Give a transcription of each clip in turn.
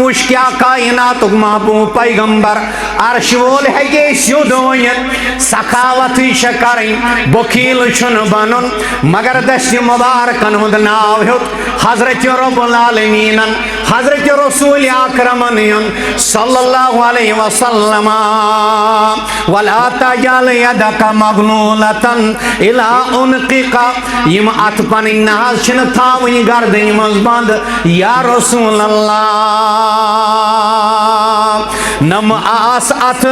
وش کیا کائنات محبوب پیغمبر عرش وول ہے سیود ونت سخاوت شکریں بخیل چھن بنن مگر دست مبارکن ہند ناو ہیوت حضرت رب العالمین حضرت رسول اکرمن صلی اللہ علیہ وسلم ولا تجعل يدك مغلولة الى عنقك یم ات پن ناز چھن تھاونی گردن مز بند یا رسول اللہ نم آس ات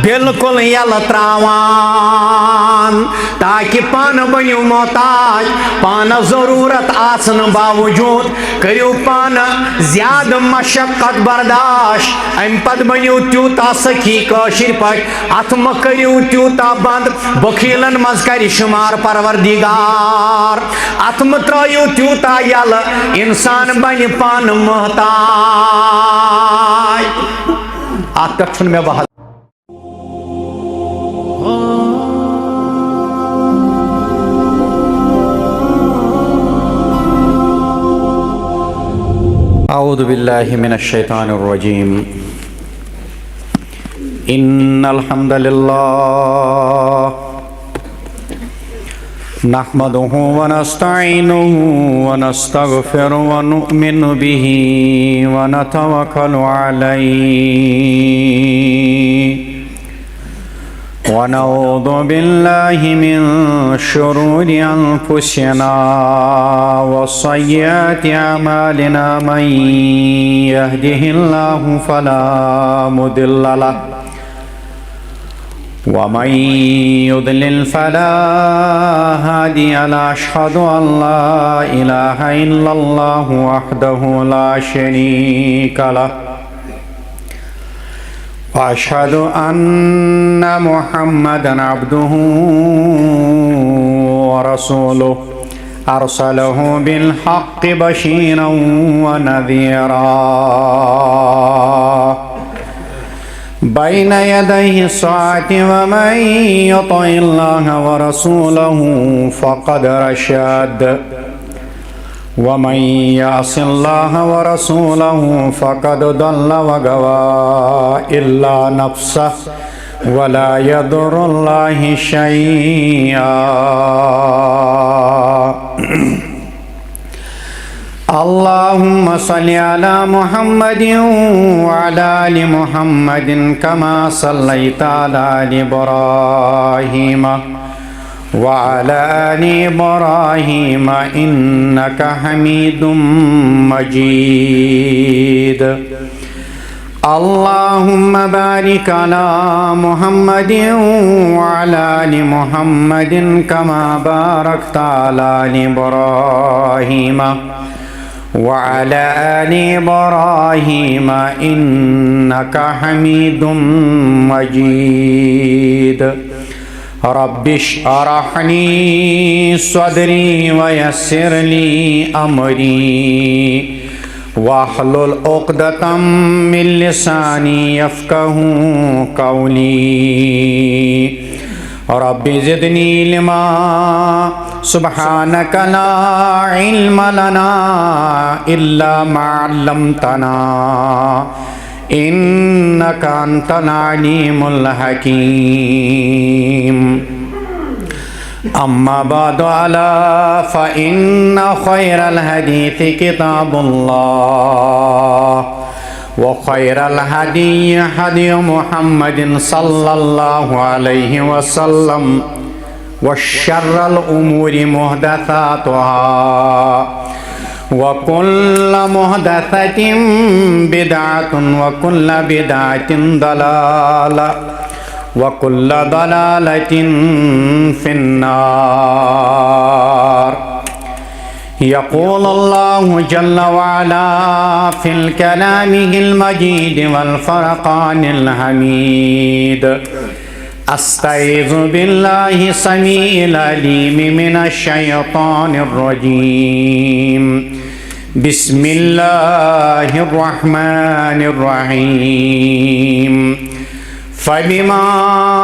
بالکل یل تراوان تاکہ پان بنیو محتاج پان ضرورت آسن باوجود کریو پان زیاد مشقت برداشت ام پد بنیو تیوتا سکی کاشر پاک ات مکریو تیوتا بند بخیلن مز کری شمار پروردگار ات مترائیو تیوتا یل انسان بنی پان محتاج آت تک چھن میں بہت اعوذ باللہ من الشیطان الرجیم ان الحمد للہ نحمده ونستعینه ونستغفر ونؤمن به ونتوکل علیه ونعوذ بالله من شرور انفسنا وسیئات اعمالنا من يهده الله فلا مضل له ومن يضلل فلا هادي له أشهد أن لا إله إلا الله وحده لا شريك له وأشهد أن محمدا عبده ورسوله أرسله بالحق بشيرا ونذيرا بين يديه الساعة ومن يطع الله ورسوله فقد رشد ومن يعص الله ورسوله فقد ضل وغوى إلا نفسه ولا يضر الله شيئا اللهم صل على محمد وعلى آل محمد كما صليت على آل إبراهيم وعلى آل إبراهيم إنك حميد مجيد اللهم بارك على محمد وعلى آل محمد كما باركت على آل إبراهيم وعلى آل إبراهيم إنك حميد مجيد رب اشرح لي صدري ويسر لي أمري واحلل عقدة من لساني يفقهوا قولي رب زدني علما سبحانك لا علم لنا إلا ما علمتنا إنك أنت العليم الحكيم أما بعد ألا فإن خير الحديث كتاب الله وخير الهدي هدي محمد صلى الله عليه وسلم وشر الأمور محدثاتها وكل محدثة بدعة وكل بدعة ضلالة وكل ضلالة في النار يقول الله جل وعلا في الكلامه المجيد والفرقان الحميد أستعيذ بالله السميع العليم من الشيطان الرجيم بسم الله الرحمن الرحيم فبما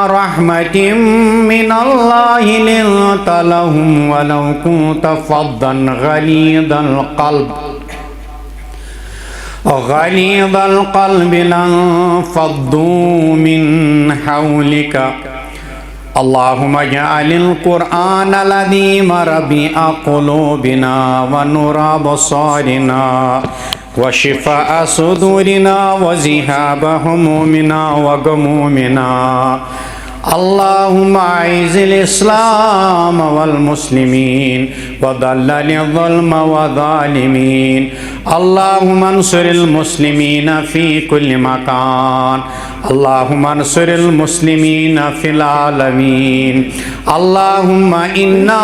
رحمة من الله لنت لهم ولو كنت فظا غليظ القلب غليظ القلب لانفضوا من حولك اللهم اجعل القرآن العظيم ربيع قلوبنا ونور أبصارنا وشفاء صدورنا وذهاب همومنا وغمومنا اللهم أعز الإسلام والمسلمين وذلل الظلم والظالمين اللهم انصر المسلمين في كل مكان اللهم انصر المسلمين في العالمين اللهم إنا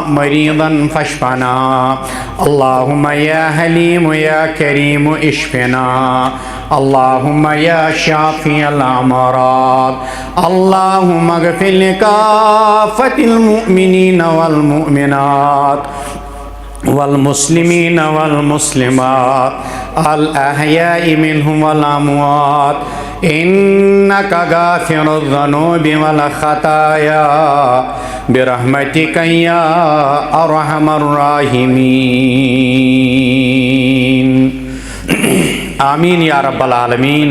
مريضا فاشفنا اللهم يا حليم يا كريم اشفنا اللهم يا شافي الأمراض اللهم اغفر لكافة المؤمنين والمؤمنات والمسلمين والمسلمات الأحياء منهم والأموات إنك غافر الذنوب والخطايا برحمتك يا أرحم الراحمين آمین یا رب العالمین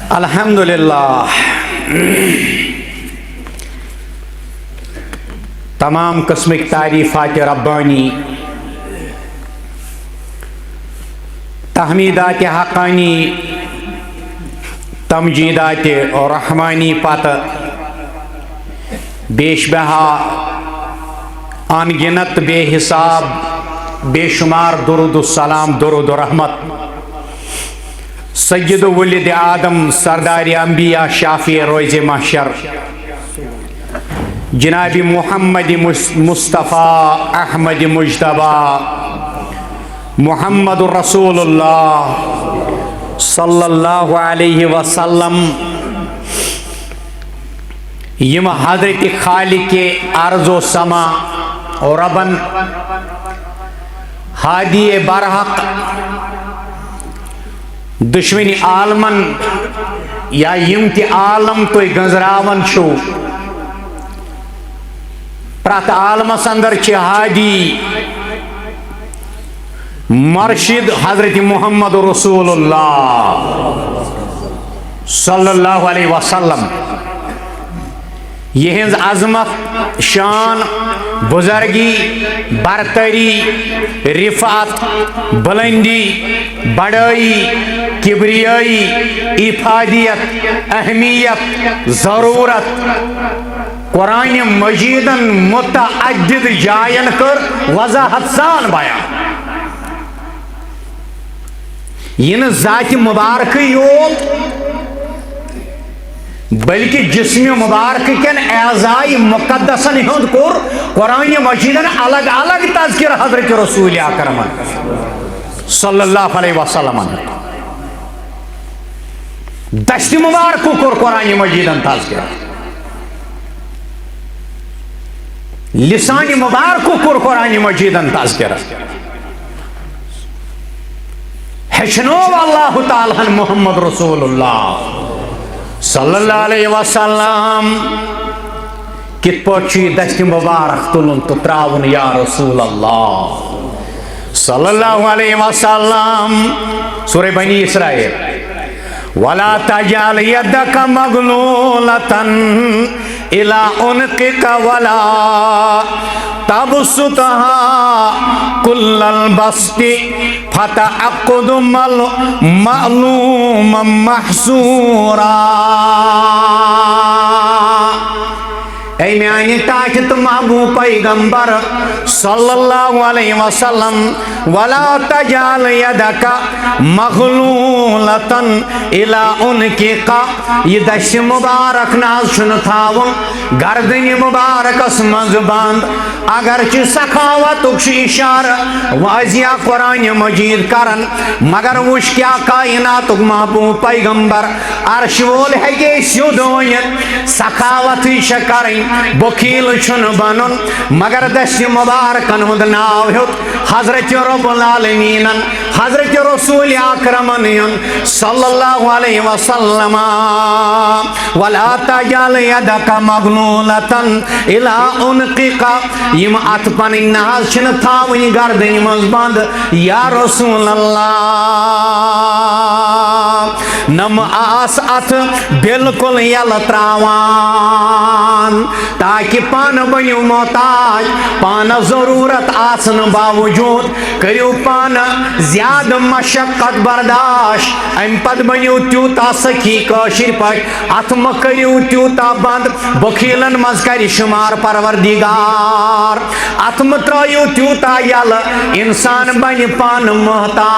الحمدللہ تمام قسمک تعریفات ربانی تحمیدات حقانی تمجیدات رحمانی پات بیش بہا انگنت بے حساب بے شمار درود السلام درود و رحمت سید ولد آدم سردار انبیاء شافی روز محشر جناب محمد مصطفیٰ احمد مجتبیٰ محمد رسول اللہ صلی اللہ علیہ وسلم یم حضرت خالق ارض و سما اور ربن ہادی برحق دشمنی عالمن یا یم تی عالم تو گنزراون شو پرات عالم اندر چھ ہادی مرشد حضرت محمد رسول اللہ صلی اللہ علیہ وسلم یہ ہنز عظمت شان بزرگی برتری رفعت بلندی بڑائی کبریائی افادیت اہمیت ضرورت قرآن مجیدن متعدد جائن کر وضاحت سان بیان یہ ذات مبارک یوت بلکہ جسم مبارک کن اعضائی مقدسن ہند کور قرآن مجیدن الگ الگ تذکر حضرت رسول اکرم صلی اللہ علیہ وسلم دشت مبارک کور قرآن مجیدن تذکر لسان مبارک کور قرآن مجیدن تذکر ہشنو اللہ تعالی محمد رسول اللہ صلی اللہ علیہ وسلم کت پوچھی دست مبارک تلن تو تراون یا رسول اللہ صلی اللہ علیہ وسلم سورہ بنی اسرائیل وَلَا تَجْعَلْ يَدَّكَ مَغْلُولَةً إِلَىٰ عُنُقِكَ وَلَا تَبْسُطْهَا كُلَّ الْبَسْطِ فَتَعَقُّدَ مَعْلُومًا مَحْصُورًا اے میانی تاجت محبوب پیغمبر صلی اللہ علیہ وسلم وَلَا تَجْعَلْ يَدَكَ مَغْلُولَةً إِلَىٰ عُنُقِكَ یہ دست مبارک ناز چھن تھاون گردن مبارک اسمز بند اگرچہ سخاوت اشار واضح قرآن مجید کرن مگر وش کیا کائنات محبوب پیغمبر عرش وول ہے سیود سخاوت کریں بخیل چھن بنن مگر دست مبارکن ہند ناو ہیوت حضرت رب العالمین حضرت رسول اکرمن صلی اللہ علیہ وسلم ولا تجعل يدك مغلولة الى عنقك یم ات پن ناز چھن تھاون گردن مز بند یا رسول اللہ نم آس ات بالکل یل تراوان تاکہ پان بنیو محتاج پان ضرورت آسن باوجود کریو پان زیادہ مشقت برداشت ام پت بنیو تیوتا سکی کاشر پاک ات مکریو تیوتا بند بخیلن مز کری شمار پروردگار ات مترائیو تیوتا یل انسان بنی پان محتاج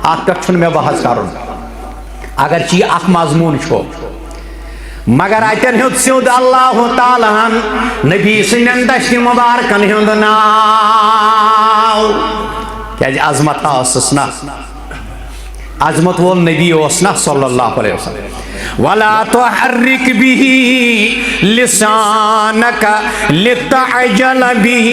ات پہ چھن میں بحث کرن اگر چی اخ مضمون چھو مگر اتن ہند سیود اللہ تعالیٰ نبی سندن دشت مبارکن ہند ناو کیا عظمت آسسنا عظمت وول نبی اوسنا صلی اللہ علیہ وسلم ولا تحرك به لسانك لتعجل به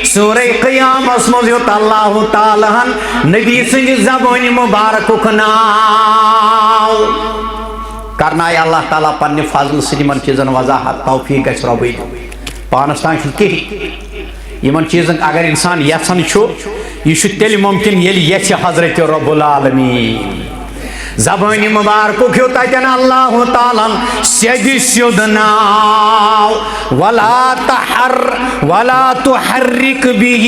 سورہ قیام اسمز یوت اللہ تعالیٰ نبی سند زبان مبارک ناو کرنا اللہ تعالیٰ پنہ فضل سن چیزن وضاحت توفیق گھس ربی پانس تان کہین یمن چیزن اگر انسان یژھان یہ تیل ممکن یل یچھ حضرت رب العالمین زبان مبارک کیو تتن اللہ تعالیٰ سید سید ناو ولا تحرک به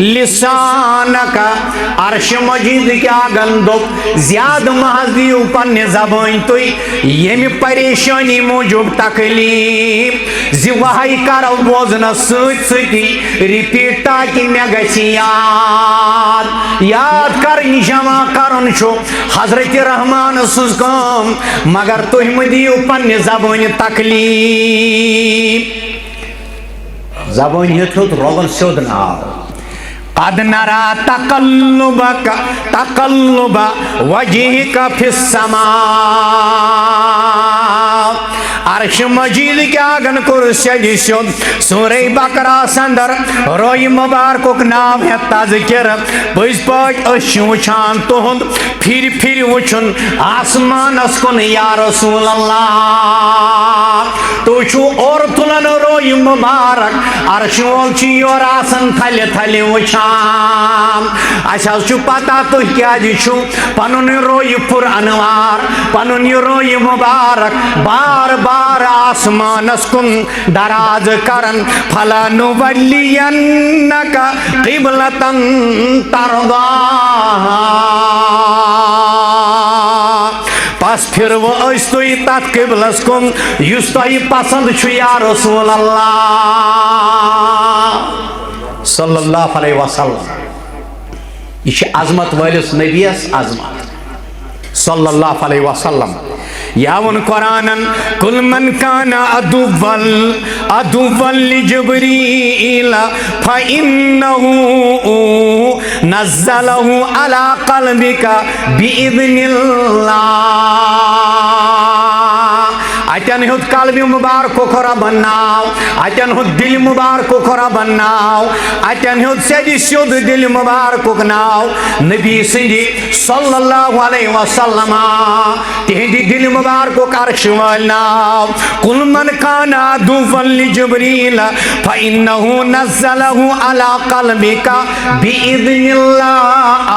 لسانک عرش مجید کیا گندک زیاد محض دیو پن زبان توی یم پریشانی موجب تکلیف زی وحی کرو بوزن سوچ ستی ریپیٹ تاکی میں گسی یاد کرنی جمع کرن شو حضرت رحمان سز کام مگر تو مدیو پن زبان تکلیف زبان یتھوت روغن سود ناو قد نرى تقلب وجهك في السماء عرش مجید کیا گن کرسید شد سورہ بقرہ سندر روی مبارکک نام ہے تذکر بز پاک اشی وچھان تہند پھر پھر وچھن آسمان اسکن یا رسول اللہ تو چھو اور تلن روی مبارک عرش وول چی اور آسن تھلی تھلی وچھان اچھا چھو پتا تو کیا جی چھو پنن روی پر انوار پنن روی مبارک بار بار آسمان اسکن دراز کرن فَلَنُوَلِّيَنَّكَ قِبْلَةً تَرْضَاهَا پس پھر وہ استوئی تات قبلس کن یستوئی پسند چھو یا رسول اللہ صلی اللہ علیہ وسلم یہ عظمت والس نبیس عظمت صلی اللہ علیہ وسلم یاون قرآنن کل من کان عدوا لجبریل فإنه نزله على قلبك بإذن الله اتن ہود قلب مبارک کو رب ناو اتن ہود دل مبارک کو رب ناو اتن ہود سید شد دل مبارک ناو نبی سندی صلی اللہ علیہ وسلم تہندی دل مبارک عرش وال ناو قل من کان عدوا لجبریل فإنه نزله على قلبك بإذن الله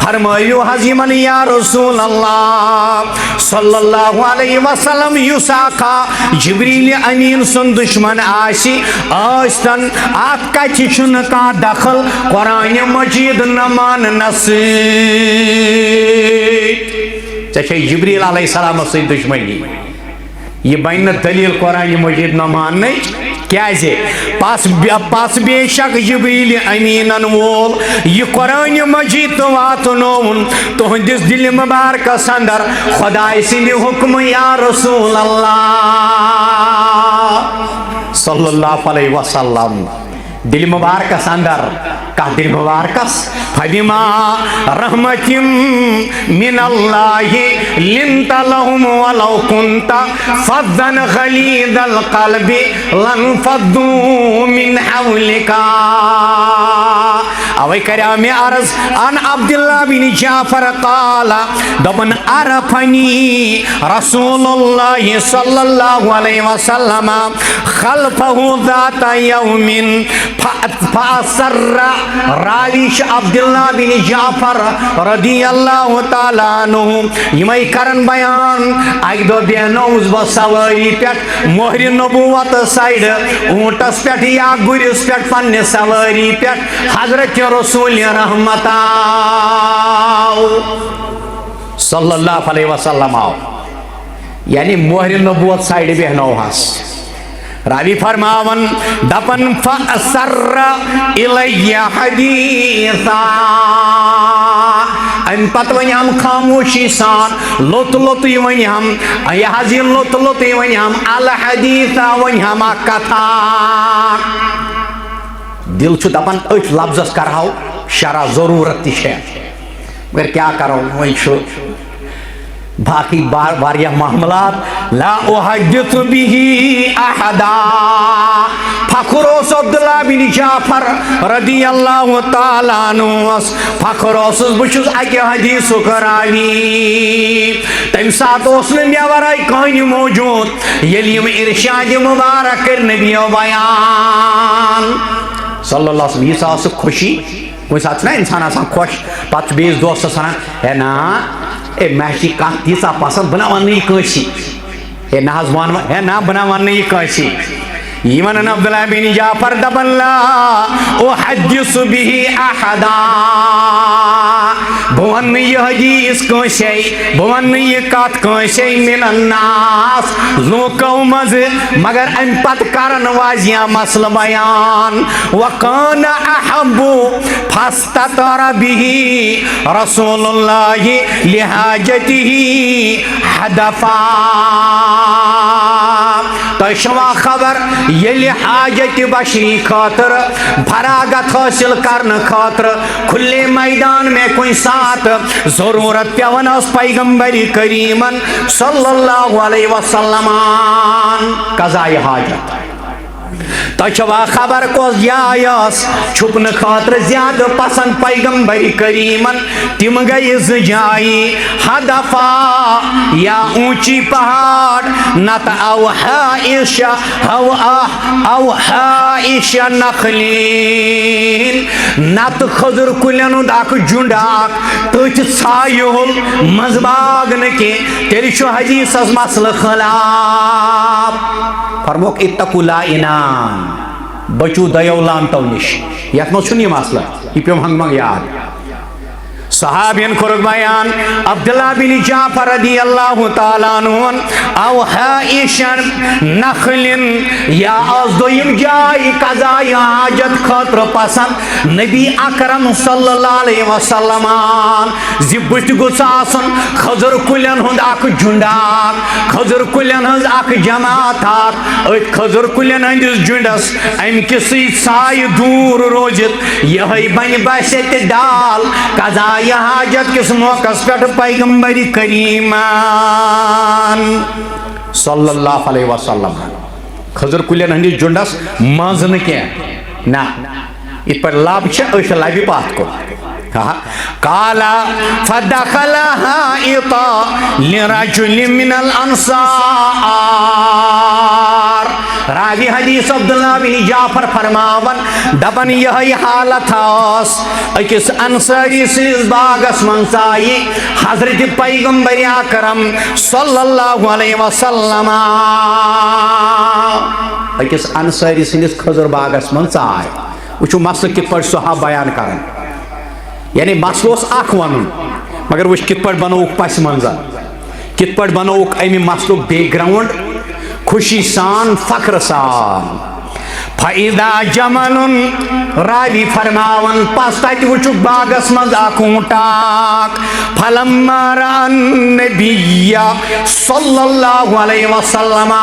فرمائیو حضیمن یا رسول اللہ صلی اللہ علیہ وسلم یساقا جبریل امین سن دشمن آسی آستن آپ کا چشن کا دخل قرآن مجید نمان نصیب چاہے جبریل علیہ السلام سے دشمنی یہ بین دلیل قرآن مجید نمان نہیں کیا ہے پاس بے شک جبریل امینن وول یہ قرآن مجید تو واتنون تو ہندس دل مبارک سندر خدا سند حکم یا رسول اللہ صلی اللہ علیہ وسلم دل مبارکس اندر کا دل مبارکس فبما رحمت من اللہ لنت لهم ولو كنت فظا غلیظ القلب لانفضوا من حولك. اوے کریا میں عرض عن عبداللہ بن جعفر قال دبن عرفنی رسول اللہ صلی اللہ علیہ وسلم خلفہ ذات یوم فأسر. راویش عبداللہ بن جعفر رضی اللہ تعالیٰ عنہ یمائی کرن بیان اک دو بیانوز با سواری پیٹ مہر نبوت سائد اونٹس پیٹ یا گرس پیٹ پن سواری پیٹ حضرت رسول رحمت صلی اللہ علیہ وسلم آو یعنی مہر نبوت سائد بہنو ہاس. راوی فرماون دپن فأسر الی حدیثا ام پت ونی ہم خاموشی سان لوت لوت ونی ہم یہ لوت لوت ونی ہم الحدیثا ونی ہم کتھا. دل چھو دپن ایت لفظس کرہو شرع ضرورت تشے مگر کیا کرو وہی چھو باقی واریہ معاملات لا احدث به احدا. فخروس عبداللہ بن جعفر رضی اللہ تعالیٰ عنہ فخروس بچس اکی حدیث راوی تم سات اسن مے ورائی کہانی موجود یلیم ارشاد مبارک نبی بیان صلی اللہ علیہ وسلم. یہ ساس خوشی کوئی ساتھ نا انسان آسان خوش پتہ بیس دوست سنان ہے نا اے محشی کان تیسا پسند بناوان نہیں کسی اے نازوان ہے نا بناوان نہیں کسی. ایمان عبداللہ بن جعفر دبن لا احدث به احدا. بوان یہ حدیث کسی بوان یہ کات کسی من الناس لوکو مز مگر ام پت کرن واضح مسئلہ بیان. وکان احب فاستتر به رسول اللہ لحاجته حدفا. تو شما خبر یلی حاجت بشری خاطر فراغت حاصل کرن خاطر کھلے میدان میں کوئی ساتھ ضرورت پیون اس پیغمبر کریمن صلی اللہ علیہ وسلم قضاء حاجت. تو شما خبر کو جایس چھپن خاطر زیادہ پسند پیغمبر کریمن تم گئی جائی ہدفا یا اونچی پہاڑ نت او حائش نخلین نت خضر کلین داک جنڈاک تچ سایول مزباگ نکی تیری شو حدیث از مسل خلاف. فرموک اتقوا لائنان بچو دیو لانتو نش. یت مو چھنی مسئلہ یہ پیوم ہنگ منگ یاد. صحابین کرک بیان عبداللہ بن جعفر رضی اللہ تعالیٰ عنہ او حائشن نخلن یا از دویم جائی قضائی حاجت خاطر پسند نبی اکرم صلی اللہ علیہ وسلم زبت گساسن خضر کلین ہند اک جنڈاک خضر کلین ہند اک جماعتات ایت خضر کلین ہندس جنڈس ام کسی سائی دور روجت یہی بن بسیت ڈال قضائی حاجت کس موقع پر پیغمبر کریمان صلی اللہ علیہ وسلم خضر کلین ہندی جنڈس مانزن کیا نا اس پر لاب چھا ایش لابی بات کو قالا فدخلها اطا لرجل من الانصار. راوی حدیث عبداللہ بن جعفر فرماون دبن یہی حالت آس اکس انصاری سیز باغس منسائی حضرت پیغمبر اکرم صلی اللہ علیہ وسلم اکس انصاری سیز خضر باغس منسائی. وچو مسئلہ کت پر صحاب بیان کرن یعنی مسئلہ اس اخ ونن مگر وچ کت پر بنوک پس منظر کت پر بنوک امی مسئلہ بیک گراؤنڈ خوشی سان فخر سان. فَإِذَا جَمَلٌ راوی فرماون پس تَتہِ وٕچھُکھ باغس منٛز اکھ اوٗنٛٹ فَلَمَّا رَأَى النَّبِيَّ صلی اللہ علیہ وسلم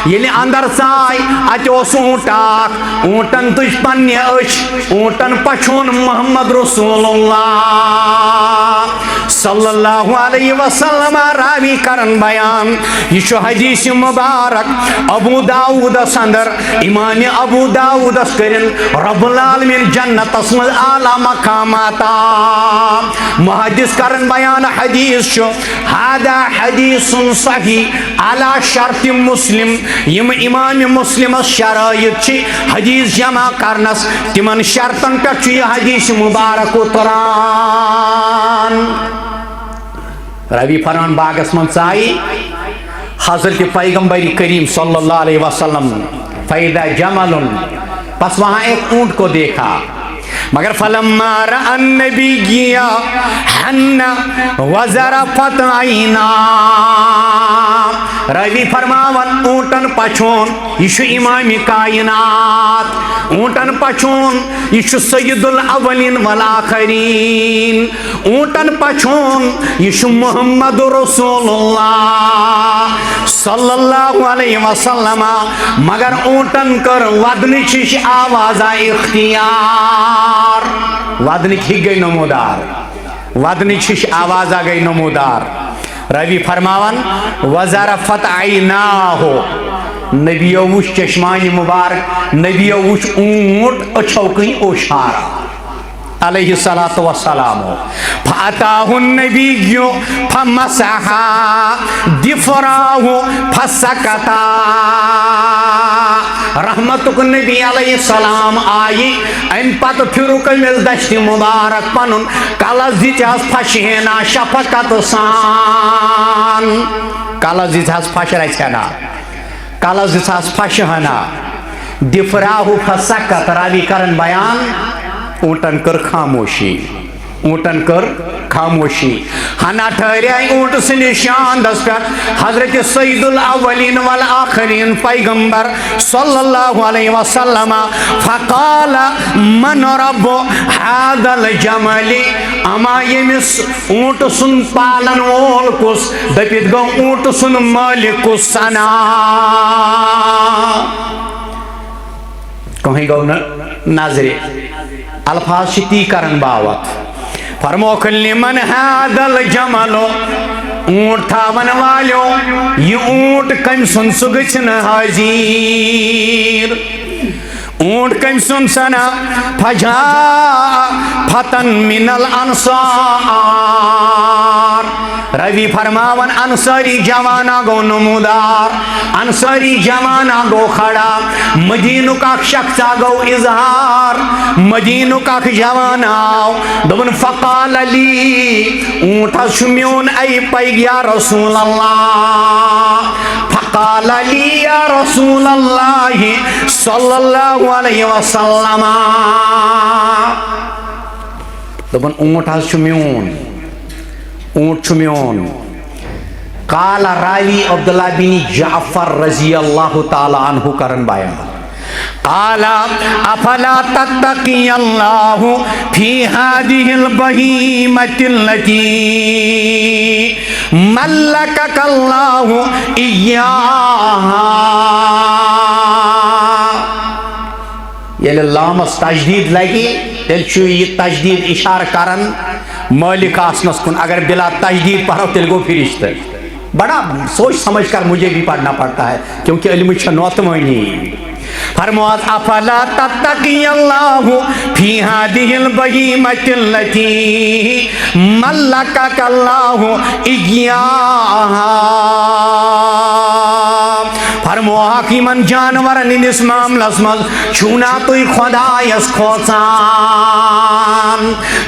ییٚلہِ اندر ژاے اتہِ اوس اوٗنٛٹ اکھ اوٗنٛٹن تُج پننہِ أچھ اوٗنٛٹن پچھون محمد رسول اللہ صلی اللہ علیہ وسلم راوی کرن بیان یہ چھُ حدیث مبارک ابو داؤدس اندر امام ابو داؤدس کرن رب العالمین جنتس من اعلی مقاماتا محدث کرن بیان حدیث چھُ هذا حدیث صحیح علی شرط مسلم یم امام مسلمس شرائط چھ حدیث جمع کرنس تمن شرطن پہ چھُ یہ حدیث مبارک اتران روی فرمان باغس من ژائی حضرت پیغمبر کریم صلی اللہ علیہ وسلم فَإِذَا جَمَلٌ پس وہاں ایک اونٹ کو دیکھا مگر فَلَمَّا رَأَى النَّبِيَّ حَنَّ وَزَرَفَتْ عَيْنَاهُ روی فرماون اونٹن پچھون یہ چھُ امام کائنات اونٹن پچھون یہ چھُ سید الاولین والآخرین اونٹن پچھون یہ چھُ محمد رسول اللہ صلی اللہ علیہ وسلم مگر اونٹن کر ودنچ آواز اختیار ودنک ہی گئی نمودار ودنچ آواز گئی نمودار روی فرماون وزرفت عیناہ نبیو وچ چشمانی مبارک نبیو وچ اونٹ اچھو کہیں اوشارا علیہ الصلاة والسلام فَأَتَاهُ النَّبِيُّ فَمَسَحَا دِفْرَاهُ فَسَكَتَا رحمتک نبی علیہ السلام آئی ان پت پھرک مل دشت مبارک پنن کلس دیتہس پھشہنا شفقت سان کلس دیتہس پھش رچھنا کلس دیتہس پھشہنا دِفْرَاهُ فَسَكَتَ راوی کرن بیان اونٹن کر خاموشی اونٹن کر خاموشی ہنا ٹھہرے اونٹ سے نشان دس پر حضرت سید الاولین والآخرین پیغمبر صلی اللہ علیہ وسلم فقال من رب هذا الجمل اما یمس اونٹ سن پالن وول کس دپت گو اونٹ سن مالک سنا کہیں گو نظر الفاظ شتی کرن باوت فرموک لمن هذا الجمل اونٹ تھاون والو یہ اونٹ کم سن سگچن حاضر اونٹ کم سن سنا فجا فتن من الانصار روی فرماون انصاری جوانا گو نمودار انصاری جوانا گو کھڑا مدینو کا شخصا گو اظہار مدینو کا جوانا دبن فقال لی اونٹا شمیون ای پیگ یا رسول اللہ فقال لی یا رسول اللہ صلی اللہ علیہ وسلم دبن اونٹا شمیون اونٹ چھمیون قال راوی عبداللہ بن جعفر رضی اللہ تعالی عنہ کرن بیان قال افلا تتقی اللہ فی هذه البہیمة التي ملکک اللہ ایاہا یل لامس تجدید لگی تیل چھو یہ تجدید اشار کرن مالک آسنس کن اگر بلا تجدید پڑھو تیل گو فرشتہ بڑا سوچ سمجھ کر مجھے بھی پڑھنا پڑتا ہے کیونکہ علم چھنوت مہنی فرموات افلا تتقی اللہ فی هذه البہیمة التي ملکک اللہ ایاہا فرموہا کی من جانورن اس معاملس مز چھونا توی خدایس کھوچان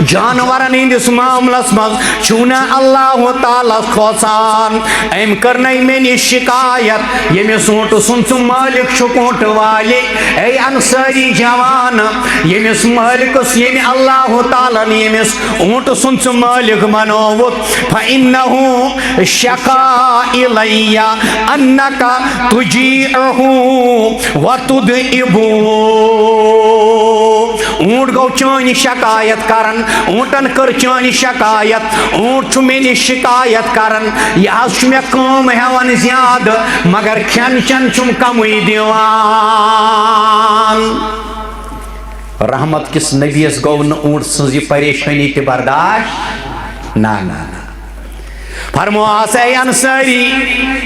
جانورن ہندس معاملس مز چھونا اللہ تعالیٰ کھوسان ایم کرنے میں نش شکایت یمس اونٹ سن ثم مالک چھکونٹ والے اے انصاری جوان یمس مالکس یم اللہ تعالیٰ یمس اونٹ سن ثم مالک بنوت فإنه شکا الی انک تجیعہ وتدعبہ اونٹ گو چانی شکایت کرن اونٹن کر چانی شکایت اونٹ چھو میں نش شکایت کرن یہ چھو میں کام ہیوان زیاد مگر کھین چن چھم کموی دیوان رحمت کس نبیس گو نا اونٹ سنزی پریشانی تی برداشت نا نا نا فرمو آسا ای انصاری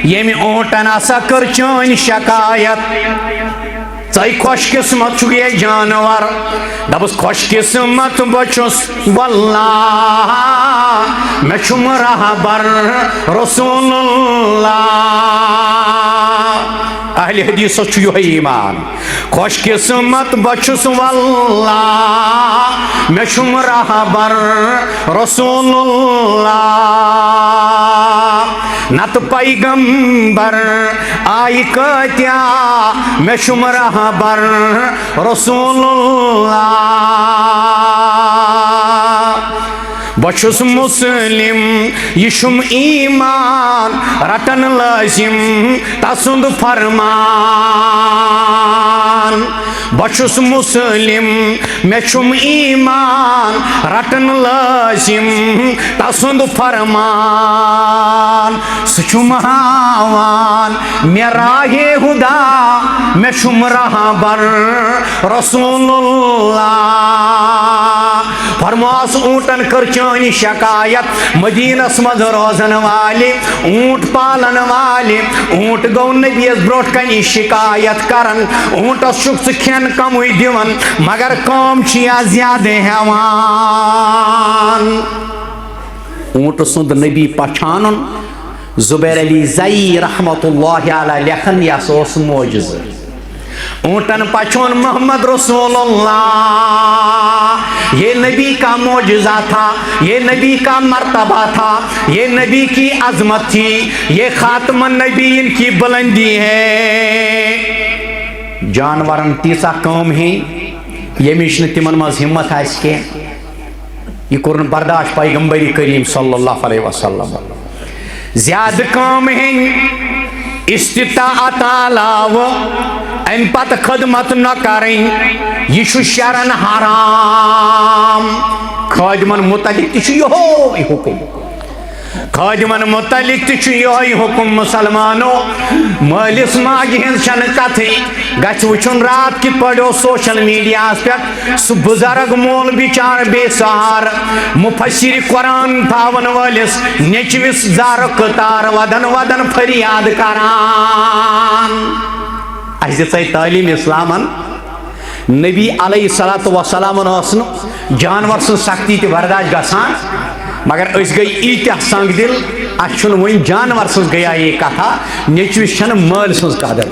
یمی اونٹن آسا کر چانی شکایت ژے خوش قسمت چھُ یہ جانور دپس خوش قسمت بچس واللہ میں چھُم رہبر رسول اللہ اہل حدیث چھُ یہ ایمان خوش قسمت بچس واللہ میں چھُم رہبر رسول اللہ نت پیغمبر آئی کتیا میں چھُم رہبر رسول اللہ بچس مسلم یہ چھُم ایمان رٹن لازم تسند فرمان بچس مسلم میں چھُم ایمان رٹن لازم تسند فرمان سچم ہاوان میں راہ خدا میں چھُم رہبر رسول اللہ فرماس اونٹن کر چانی شکایت مدینس مز روزن والے اونٹ پالن والے اونٹ گو نبیس بروٹ کنی شکایت کرن اونٹس چھُکھ ژٕ کھین کموی دیون مگر کام چھیا زیادہ ہیوان اونٹ سند نبی پچھانن زبیر علی زئی رحمت اللہ علیہ لکھن یا سوس موجز اونٹن پچھون محمد رسول اللہ یہ نبی کا معجزہ تھا یہ نبی کا مرتبہ تھا یہ نبی کی عظمت تھی یہ خاتم النبیین کی بلندی ہے جانورن تیسا قوم ہے یہ مشن تمن مز ہمت آس کی یہ کرن برداشت پیغمبری کریم صلی اللہ علیہ وسلم زیادہ قوم ہیں استطاعت علاوہ ام پت خدمت نہ کریں یہ شرن حرام خادمن متعلق تہ یہ حکم خادمن متعلق تہ یہ حکم مسلمانو مالس ماجہ ہز چھ کتھی گھ وچن رات کت پڑو سوشل میڈیا پہ سہ بزرگ مول بچار بے سہار مفسر قرآن تھاون ولس نیچوس زار قطار ودن ودن فریاد کران اس دے تعلیم اسلامن نبی علیہ الصلوۃ والسلام جانور سن سختی تہ برداشت گژھان مگر اس گئی ایتہ سنگ دل اس ون جانور سن گیا یہ کتھا نیچوس چھن مال سن قدر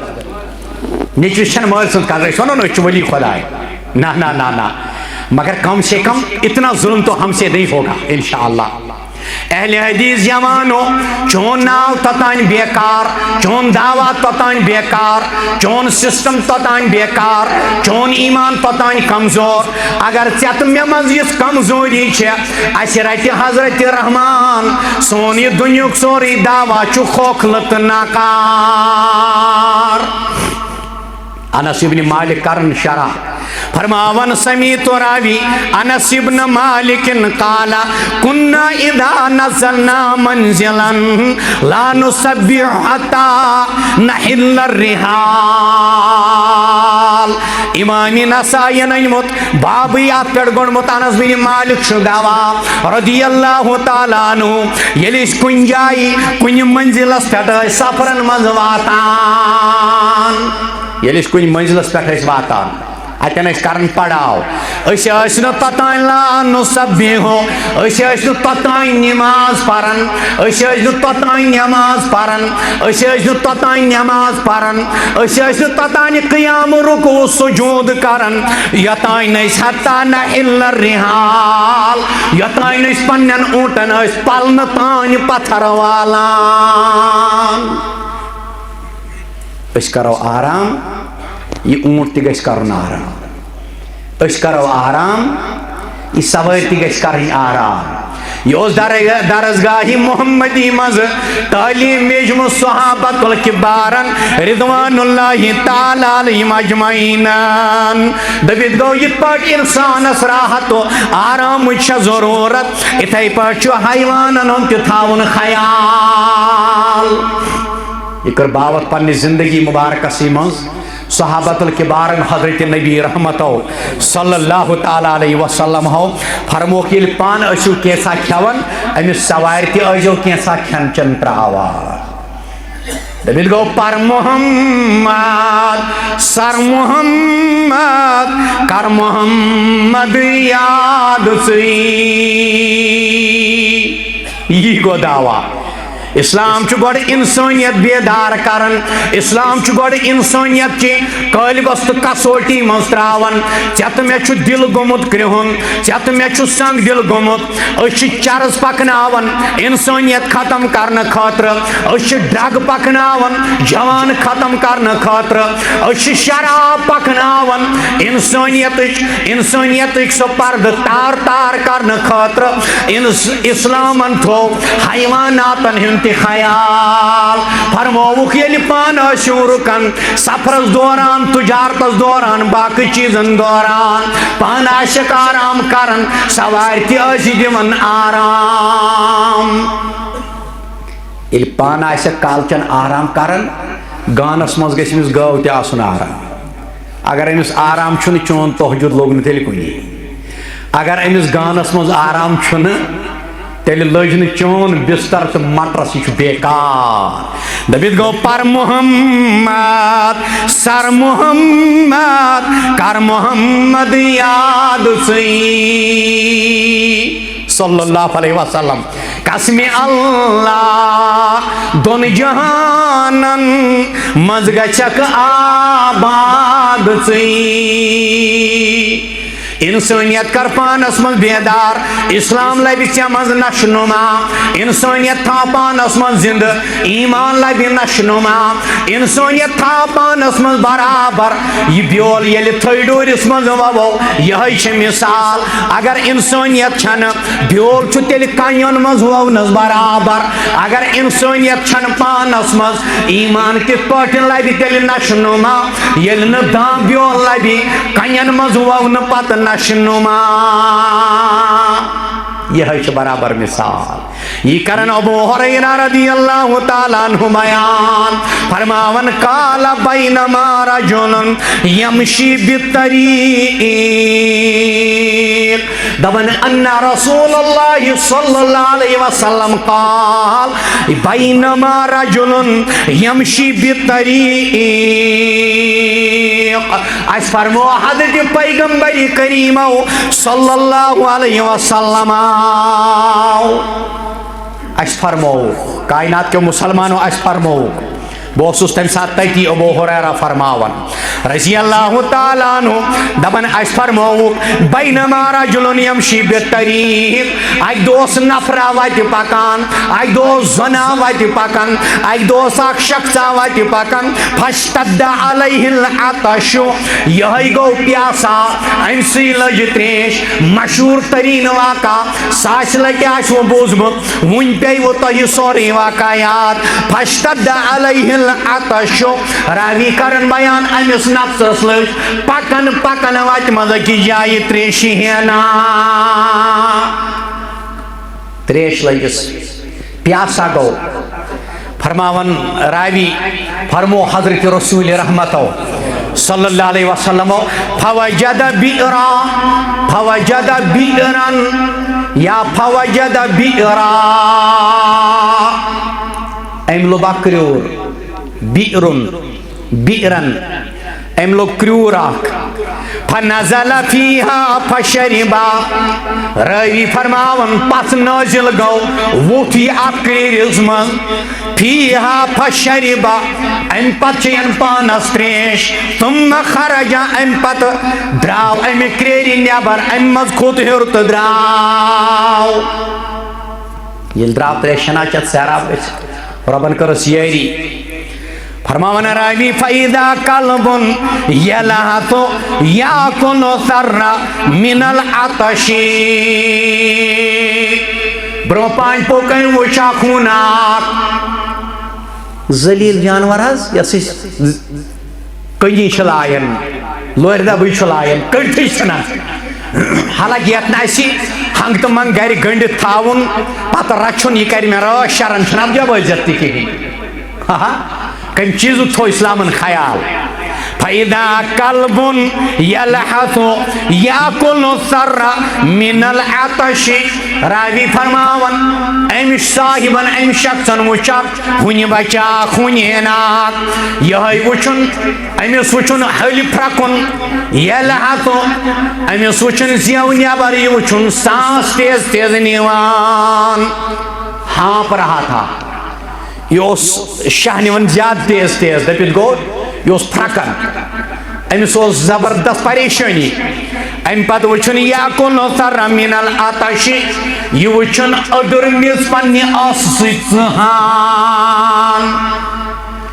نیچوس چھن مال سن قدر اس ونو نہ ولی خدا نہ نہ نہ نہ مگر کم سے کم اتنا ظلم تو ہم سے نہیں ہوگا انشاءاللہ اہل حدیث جوانو چون ناو توتان بیکار چون دعوات توتان بیکار چون سسٹم توتان بیکار چون ایمان توتان کمزور اگر ژےٚ تہٕ مےٚ منٛز یِژھ کمزوری چھےٚ اَسہِ رَٹہِ حضرت رحمان سون یہِ دُنیُک سورُے دعوا چھُ کھوکھلہٕ تہٕ ناکار انس ابن مالک کرن شرح فرماون سمیت راوی انس ابن مالک قال كنا اذا نزلنا منزلا لا نسبح حتى نحل الرحال امام نسائی نمت بابیات پر گنمت انس بن مالک شگاوا رضی اللہ تعالیٰ عنہ یلیش کن جائی کن منزلس پہ سفرن مز واتان یلیش کن منزلس پہ واتان اتن کرن پڑاو نا توتان لانو سبیہو نا توتان نماز پرن نا توتان نماز پرن نا توتان نماز پرن نا توتان قیام رکوع سجود کرن یوتان حتی نحل الرحال یوتان پنن اونٹن پلن تان پتھر والان کرو آرام یہ اونٹ تہ گژھِ کرُن آرام کرو آرام یہ سوٲرۍ تہ گژھِ کرٕنۍ آرام یہ اوس درسگاہ محمدی مز تعلیم یجم صحابۃ الکبارن رضوان اللہ تعالی علیہم اجمعین دبت گو یہ پاٹ انسانس راحت و آرام ضرورت اتھے پاٹ حیوانن ہند تہ تھاون خیال یہ کر باوت پنہ زندگی مبارکسی مز صحابۃ الکبارن حضرت نبی رحمتو صلی اللہ تعالی علیہ وسلم ہو فرموک یل پان ٲسِو کینٛژھا کھٮ۪وان أمِس سوارِ تہِ ٲسۍزیو کینٛژھا کھٮ۪ن چٮ۪ن ترٛاوان دٔپِتھ گوٚو پر محمد سر محمد کر محمد یاد ژٕے یی گوٚو دعوا اسلام چھ گوڑ انسانیت بیدار کرن اسلام چھ گوڑ انسانیت چی قالبس تو کسوٹی مستراون چت میں چھ دل گمت کرہن چت میں چھ سنگ دل گمت اش چرس پکناون انسانیت ختم کرن خاطر اش ڈرگ پکناون جوان ختم کرن خاطر اش شراب پکناون انسانیت سو پرد تار تار کرن خاطر اسلامن تھو حیواناتن ہن خیال فرموک یل پان ٲسِو رُکان سفرس دوران تجارتس دوران باقی چیزن دوران پان آسک آرام کرن سوارِ تہِ ٲسۍ دِوان آرام یل پان آسک کالچن آرام کرن گانس مز گژھِ أمِس گٲو تہِ آسُن آرام اگر أمِس آرام چھُنہٕ چون تہجد لوٚگ نہٕ تیٚلہِ کُنی اگر أمِس گانس مز آرام چھُنہٕ تیل لجن چون بستر تو مٹرس یہ بیکار دبت گو پر محمد سر محمد کر محمد یاد ژٕے صلی اللہ علیہ وسلم قسم اللہ دون جہانن مز گژھکھ آباد ژٕے انسانیت کر پانس من بیدار اسلام لبی ژےٚ منٛز نشنما انسانیت تھاو پانس من زندہ ایمان لبی نشنما انسانیت تھاو پانس من برابر یہ بیول ییٚلہِ تھٔۍ ڈوٗرِس منٛز ووو یہے چھِ مثال اگر انسانیت چھنہٕ بیول چھُ تیٚلہِ کنین منٛز وونس برابر اگر انسانیت چھنہٕ پانس منٛز ایمان کِتھ پٲٹھۍ لبی تیٚلہِ نشنما ییٚلہِ نہٕ دان بیول لبی کنین منٛز وونہٕ پتہٕ نشنما یہ ہے برابر مثال یہ کرن ابو ہریرہ رضی اللہ تعالیٰ عنہ بیان فرماون قال بینما رجل یمشی بالطریق دبن ان رسول اللہ صلی اللہ علیہ وسلم قال بینما رجل یمشی بالطریق اس فرمو حضرت پیغمبر کریم صلی اللہ علیہ وسلم اس فرمو کائنات کے مسلمانوں اس فرمو بوسوس تم ساتھ تیتی ابو ہریرہ فرماون رضی اللہ تعالیٰ عنہ دبن اس فرمو بینما رجل یمشی بالطریق ایک دوست نفرہ واتی پکان ایک دوست زنا واتی پکان ایک دوست اک شخصا واتی پکان فاشتد علیہ العطش یہی گو پیاسا امسی لج تریش مشہور ترین واقع ساس لگی آشو بوزمت ون پی وہ تو یہ سوری واقعات فاشتد علیہ العطش راوی کرن بیان امس نفسس لج پکن پکن وات مز کی جائی تریشی ہینا تریش لگس پیاسا گو فرماون راوی فرمو حضرت رسول رحمتو صلی اللہ علیہ وسلم فوجد بئران یا فوجد بئرا ام لبا کریور بئرن ام لوگ کریور اخ فنزل فیہا فشربا راوی فرماون پس نازل گو ووٹھی ات کریرس من فیہا فشربا ام پت چین پانس تریش ثم خرج ام پت دراو ام کریری نیبر ام مز کھوت ہیور تو دراو یل دراو تریشنا چت سیراب ربن کرس یاری فرماون راوی فَإِذَا قَلْبٌ يَلْهَثُ يَأْكُلُ ثَرَّ مِنَ الْعَطَشِ برو پانچ پوکن وچا خوناک ذلیل جانور حظ یس کنجی چلائن لور دبی چلائن کڑتھی چھنن حالانکہ یتن اسی ہنگ تو منگ گھر گنڈت تھاون پتہ رچھن یہ کر میرا شرن چھناب جب عزت تھی کی کم چیزو تھو اسلامن خیال فَإِذَا قَلْبٌ يَلْحَثُ يَأْكُلُ الثَّرَّ مِنَ الْعَطَشِ راوی فرماون امش صاحبن ام شخصن وچاک ہونی بچا ہونی ہناک یہ وچن امس وچن حل پھرکن یلحث امس وچن زیو نیبر یہ وچن سانس تیز تیز نیوان ہانپ رہا تھا یہ شاہ نیون زیادہ تیز تیز دپت گو یہ پھرکن امس زبردست پریشانی ام پتہ وچن یاکل ثر من العطش یہ وچن ادر میز پنہ آس ژہان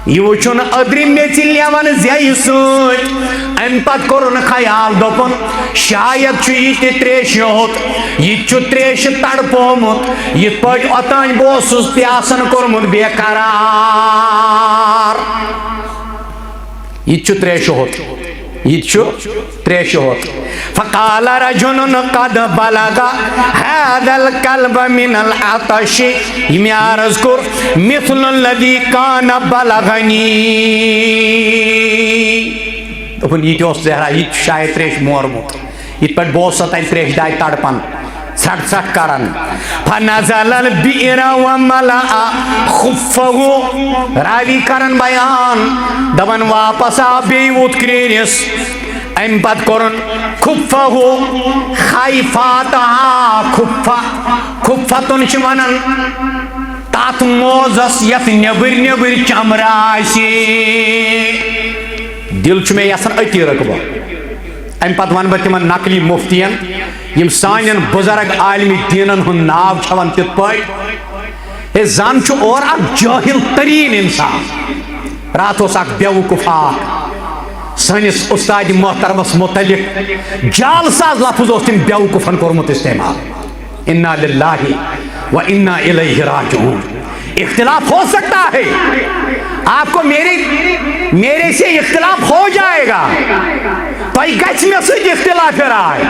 یہ وچن ادر میز لیون زی ست ام پتہ کورن خیال دپن شاید چھ یہ تریش یوت یہ چھ تریش تڑپومت یہ پٹ اوتان بوسس پیاسن کورمت بے قرار یہ چھ تریش ہوت یہ چھ تریش ہوت فقال رجل قد بلغ هذا القلب من العطش یہ عرض کر مثل الذي كان بلغني دپن یہ اس زہرا یہ شاید تریش مورمت یہ پٹ بوس تین تریش دائی تڑپن ژٹ ژٹ کرن فنزل البئر وملأ خفه راوی کرن بیان دپن واپس آ بیٚیہِ ووت کریرس ام پت کورن خفه خیفاتها خفتن چھ ونن تات موزس یت نبر نبر چمر آسی دل چھ میں یسن اتی رقبہ ام پت ون بہ تمن نقلی مفتین یم سانین بزرگ عالمی دینن ہن ناو چھون تت پٲٹھۍ زن چھ اور اکھ جاہل ترین انسان رات اوس اکھ بیوقوف اکھ سٲنِس استاد محترمس متعلق جال ساز لفظ اوس تٔمۍ بیوقوفن کوٚرمُت استعمال انا للہ و انا الیہ راجعون اختلاف ہو سکتا ہے آپ کو میرے سے اختلاف ہو جائے گا پائی گچ میں سے اختلاف رائے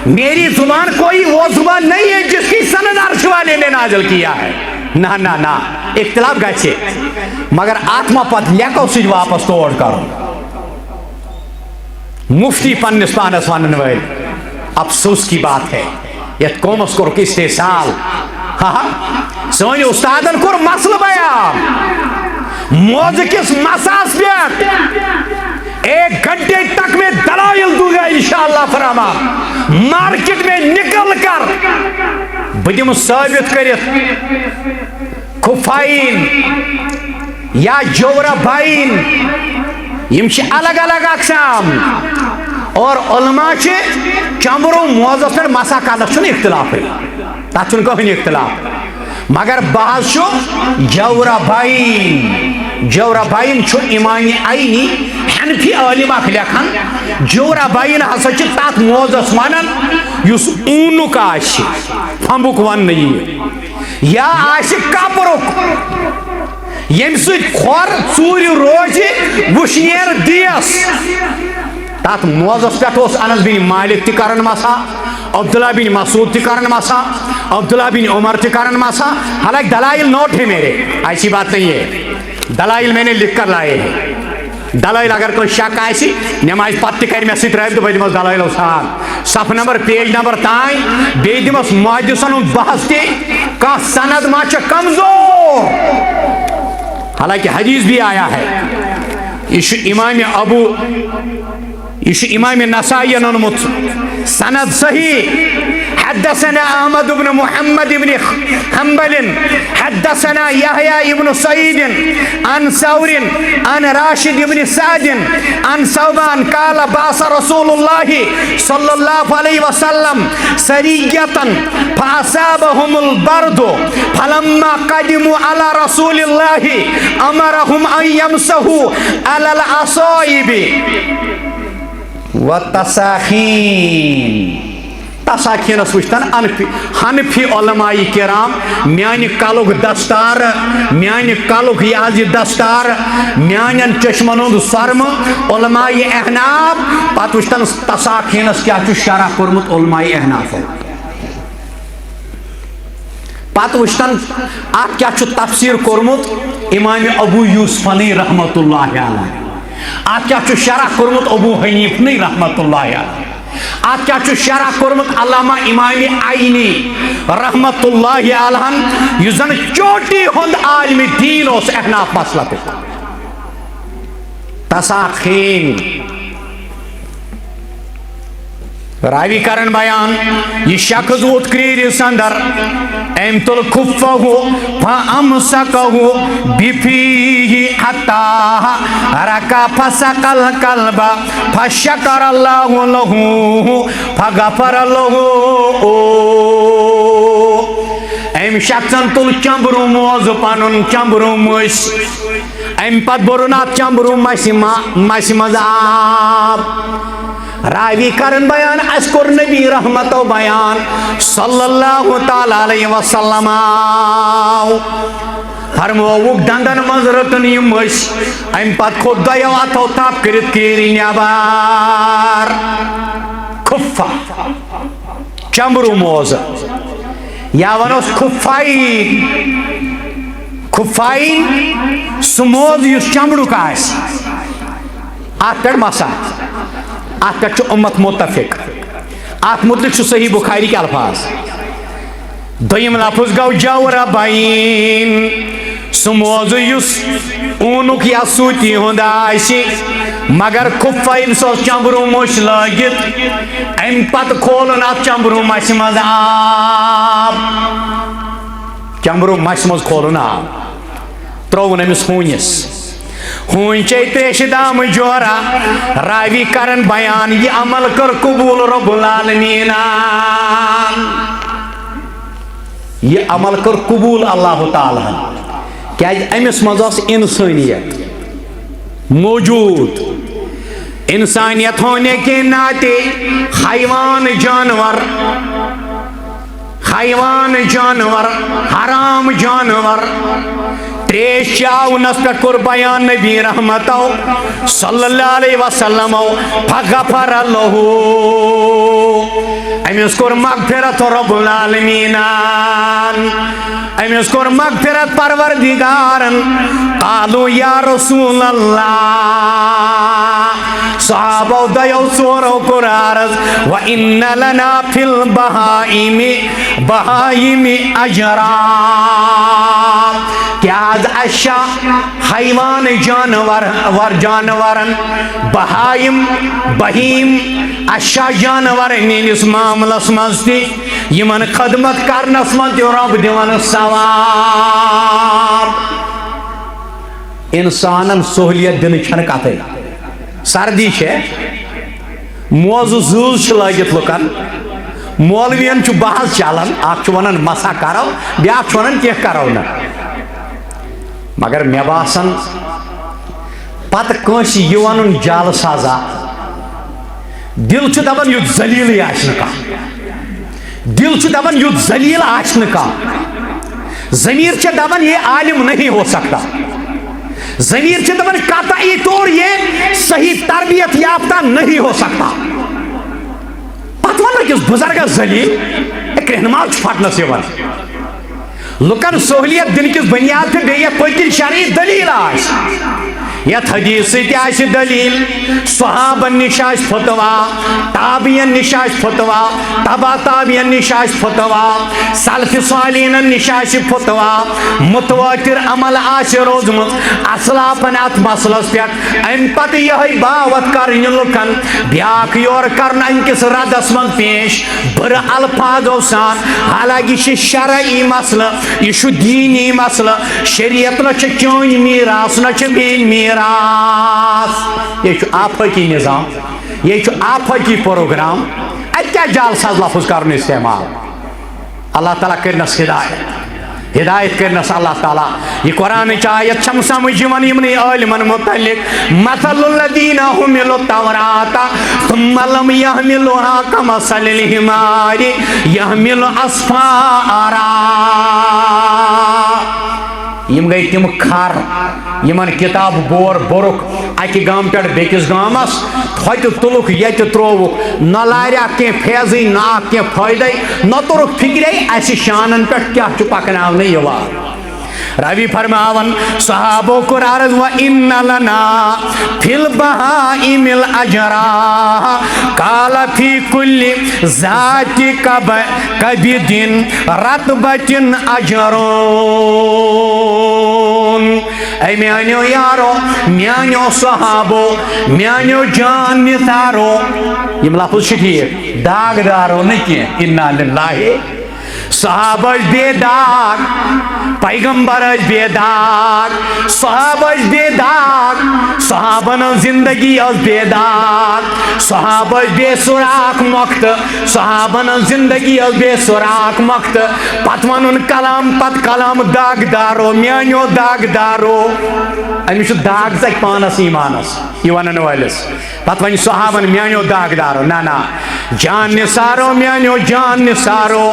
میری زبان کوئی وہ زبان نہیں ہے جس کی سند عرش والے نے نازل کیا ہے نہ نہ نہ اختلاف گچے مگر آتما پت لیکو سج واپس توڑ کرو مفتی پنس پانس ونن ول افسوس کی بات ہے یت قومس کور استحصال سونی استادن کور مسئلہ بیان موضوع کس مساس پہ ایک گھنٹے تک میں دلائل دوں گا انشاءاللہ فرما مارکیٹ میں نکل کر بدیم ثابت کرت خفائن یا جوربائن یمشی الگ الگ اقسام اور علماء چھے چمبرو موضوع پر مسا کالک چھن اختلاف ہے تاچن کہیں اختلاف مگر بعض چھو جوربائن چھو امام عینی حنفی عالم اخ لکھن جوربائن ہسا چھ تات موضوع ونن یس اونک آشی پھمبک ون نہیں یا آشی کپرک یم سۭتۍ کھۄر ژوٗرِ روزِ وُشنیر دیس تات موضوعس پٮ۪ٹھ اوس انس بن مالک تہِ کران مسا عبداللہ بن مسعود تہِ کران مسا عبداللہ بن عمر تہِ کران مسا حالانکہ دلائل نوٹ ہے میرے ایسی بات نہیں ہے دلائل میں نے لکھ کر لائے ہیں دلائل اگر کوئی شک آئی نماز پتہ تہ کر مے سۭتۍ رٲبطہٕ بہٕ دِمس دلائل سان صف نمبر پیج نمبر تانۍ بیٚیہِ دِمس محدثن ہُنٛد بحث تہِ کانٛہہ سند ما چھِ کمزور حالانکہ حدیث بھی آیا ہے یہ امام نسائی نونمت سند صحیح حدثنا احمد بن محمد بن حنبل حدثنا يحيى بن سعيد عن ثور عن راشد بن سعد عن ثوبان قال بعث رسول الله صلى الله عليه وسلم سرية فأصابهم البرد فلما قدموا على رسول الله أمرهم أن يمسحوا على الأصائب وتساخين تساخين سوچتن حنفی علماء کرام میانی کالوگ دستار میانی کالوگ یازی دستار میانین چشمنوند سرم علماء احناف پات وچتن تساخین کیا چو شرح کرمت علماء احناف پات وچتن آت کیا چو تفسیر کرمت امام ابو یوسف علی رحمت اللہ علیہ آت کیا چو شرح کرمت ابو حنیف نی رحمت اللہ علیہ آت کیا چو شرح کرمت علامہ امام عینی رحمت اللہ علیہ یزن چوٹی ہند عالم دین اس احناف مسئلہ کو تساخین راوی کرن بیان یہ شخص ووت کریرس اندر ام تل کفہ فامسکہ بفیہ حتی رکا فسق القلب فشکر اللہ لہو فغفر لہو ام شخصن تل چمبرو موز پانن چمبرو مس ام پت برونات چمبرو مس مز آب راوی کرن بیان اسکر نبی رحمت و بیان صلی اللہ تعالیٰ علیہ وسلم فرمووک دندن مزرتن یمش ام پت خود دیو اتو تاپ کرت کیری نیابار کفا چمبرو موز یا ونوس کفائین سموز یس چمبرو کا ہے آت پر مسا آت پر امت متفق آت مطلق صحیح بخاری کے الفاظ دویم لفظ گو جوربین سموز یس اونک یا سوتی ہند آئیسی مگر کفائن سو چمبرو موش لگت ام پت کھولن ات چمبرو مس مز آب چمبرو مس مز کھولن آب ترون امس ہونس ہون چے تریش دام جورا راوی کرن بیان یہ عمل کر قبول رب العالمین یہ عمل کر قبول اللہ تعالی کیا امس مزاس انسانیت موجود انسانیت ہونے کے ناطے حیوان جانور حرام جانور تریش چاونس پر کر بیان نبی رحمتو صلی اللہ علیہ وسلم فغفر لہو امیس کر مغفرت رب العالمین امیس کر مغفرت پروردگارن قالو یا رسول اللہ صحابہ دیو سورو قرارز وَإِنَّ لَنَا فِي الْبَهَائِمِ اجرا کیا از اشا حیوان جانورن بہائم اشا جانور میس معاملس مزتی یمن خدمت کرنس من رب دیون ثواب انسانن سہولیت دن چھن کتے سردی ہے موزو زوز لگت لکن مولوین چھ بحث چلان اخ ونان مسا کرو بیاکھ ونان کی کرو نا مگر مے باسان پتہ کانس یہ ون جال سازا دل چھ دپان یُتھ ذلیل آسہ کانٛہہ دل چھ دپان یُتھ ذلیل آسہ کانٛہہ ضمیر چھ دپان یہ عالم نہیں ہو سکتا ضمیر چھ دپان قطعی طور یہ صحیح تربیت یافتہ نہیں ہو سکتا پتہ ون کس بزرگ ذلیل ایک رہنما چھ پھٹنس یوان لکن سہولیت دن کس بنیاد پہ بیہ پتر شرعی دلیل آس یت حدیث سے دلیل صحابن نش فتوا تابعین نش فتوا تبا تابعین نش فتوا سلف صالحین نش فتوا متواتر عمل روزمت اسلافن ات مسلس پہ ام پتہ یہ باوت کرن لکن بیاکھ یور کرن امکس ردس من پیش بر الفاظو سان حالانکہ یہ شرعی مسئلہ یہ دینی مسئلہ شریعت نہ چون میراث نہ بین میراث یہ آفاقی نظام یہ آفاقی پروگرام ات کیا جال ساز لفظ کرن استعمال اللہ تعالیٰ کرنس ہدایت ہدایت کرنس اللہ تعالیٰ یہ قرآن آیت چھم سمجھ یمنی عالمن متعلق مثل الذین حملوا التوراۃ ثم لم يحملوها كمثل الحمار يحمل اسفارا یم گئی تم کھر یمن کتاب بور بورک اکہ گام پہ بیکس گامس تھوت تلک یت تروک نہ لاریا کی فیضی نہ کی فائدے نہ تورک فکرے اس شانن پہ کیا پکنانے یوان روی فرماون صحابو کو عرض و ان لنا فی البہائم الاجرا قال فی کل ذات کبد رطبت اجرون اے میانیو یارو میانیو صحابو میانیو جان نثارو یہ لفظ ٹھیک داغ دارو نہیں انا للہ صحابہ بے داغ پیغمبر بے داغ صحابہ بے داغ صحابہ زندگی بے داغ صحابہ بے سراخ مخت صحابہ زندگی بے سراخ مخت پت ون کلام پت کلام داغ دارو میانیو داغ دارو امس داغ ژکھ پانس ایمانس یہ ونن ولس پت ون صحابہ میانیو داغ دارو نا جان نثارو میانیو جان نثارو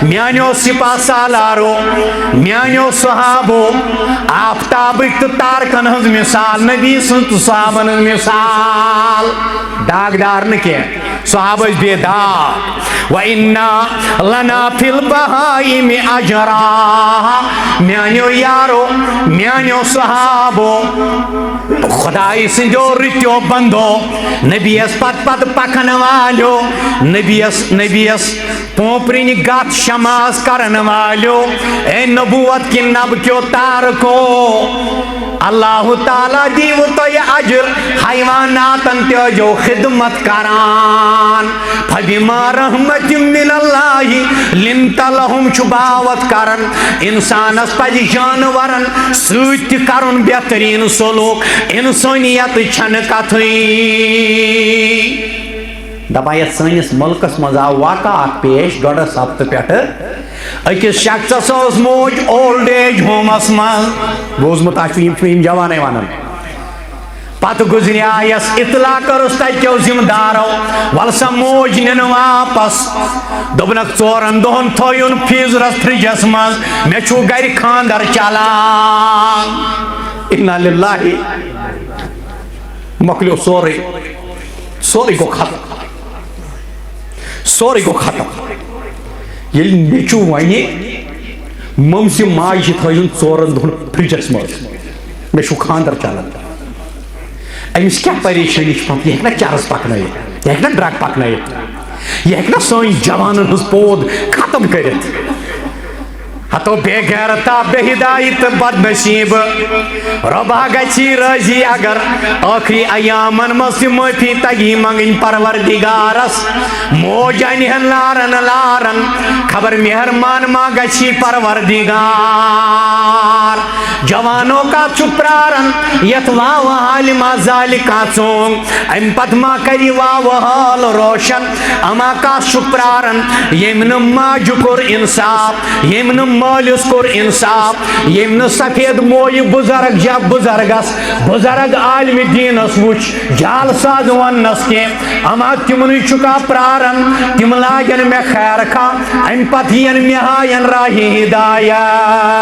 میانیو سپاہ سالارو میانیو صحابو آفتابک تو تارکن ہز مثال نبی سنت صحابن مثال داغ دار نکے صحابہ بے داغ وَإِنَّا لَنَا فِي الْبَهَائِمِ أَجْرًا میانیو یارو میانیو صحابو خدای سندو رتیو بندو نبی اس پت پت پکن والو نبی اس پوپرین گات شماز کرن والو اے نبوت کی نب کیو تارکو اللہ تعالیٰ دیو تو یہ اجر حیواناتن تیو جو خدمت کران فبما رحمت من اللہ لنت لہم چباوت کرن انسان اس پج جانورن سوت کرن بہترین سلوک انسانیت چھنکت دپایت سنس ملکس مز آو واقع پیش ڈوڑس ہفتہ پہ اکس شخص موج اولڈ ایج ہومس من بوزمت آم جوانے ونان پتہ گزریا یس اطلاع کرس تتو ذمہ دارو ول سا موج نن واپس دبنک ژورن دہن تھوین فیزرس فرجس مز مے چھو گر خاندر چلان انا للہ مکلیو سوری گو ختم سوری گو ختم یل نیچو ونی ممسی ماج تھوین ژورن دہن فرجس مز مے چھو خاندر چلان امس کیا پریشانی پہ یہ چرس پکنائت یہ ڈرگ پکنائت یہ سن جوانن ہز پود ختم کرت ہتو بے غیرتا بے ہدایت بد نصیب ربا گچھی رضی اگر آخری ایامن مز معافی تگی منگن پروردگارس موج انہن لارن لارن خبر مہرمان ما گچھی پروردگار جوانوں کا چپرارن یت واو حال ما ذالکا چونگ ام پت ما کری واو حال روشن اما کا چپرارن یمن ما جکر انصاف یمن مالس کور انصاف یمن سفید موی بزرگ جب بزرگس بزرگ عالم دینس وچ جال ساز ونس کے اما تمن چکا پرارن تم لاگن میں خیر کا ام پت ین مہاین راہی ہدایت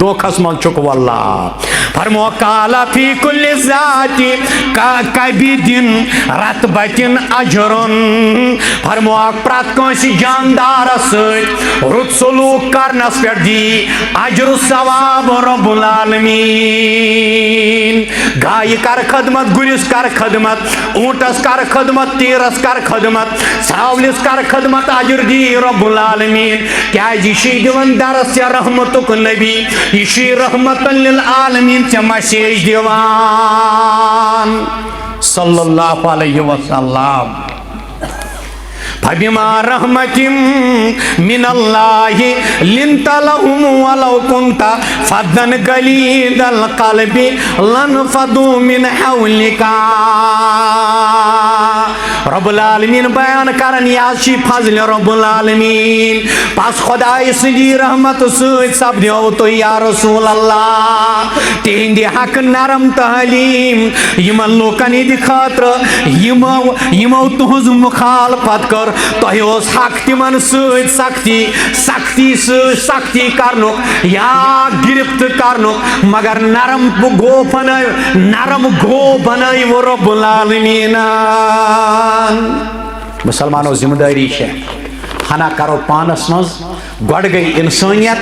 دو قسم چک واللہ فرمو قالا فی کل ذات کبدن رتبتن اجرن فرمو پرت کنسی جاندار ست رت سلوک کرنس پہ دی اجر ثواب رب العالمین گائے کر خدمت گرس کر خدمت اونٹس کر خدمت تیرس کر خدمت ژھاولس کر خدمت اجر دی رب العالمین کیا یہ دون درس یا رحمتک نبی یہ رحمت للعالمین سے مسیج دیوان صلی اللہ علیہ وسلم فبما رحمت من اللہ لنت لهم ولو كنت فظا غليظ القلب لانفضوا من حولك رب العالمین بیان کرن یہ فضل رب العالمین پس خدای سندی رحمت سۭتۍ سپدیو تُہۍ یا رسول اللہ تہندِ حق نرم تعلیم یمن لوکن ہندِ خاطر یمو تہنٛز مخالفت کر تۄہہِ اوس حق تمن سۭتۍ سختی سختی کرنُک یا گرفت کرنُک مگر نرم گو بنٲیو رب العالمین مسلمانوں ذمہ داری ہے ہنا کرو پانس مز گۄڈٕ گئی انسانیت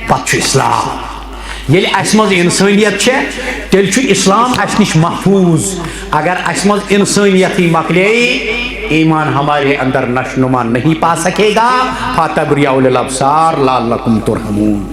پتہٕ چھُ اسلام ییٚلہِ اَسہِ منٛز انسانیت چھِ تیٚلہِ چھُ اسلام اَسہِ نِش محفوظ اگر اَسہِ منٛز انسانیت ہی مکلے ایمان ہمارے اندر نشو نما نہیں پا سکے گا فاتبریاء الابصار لعلکم ترحمون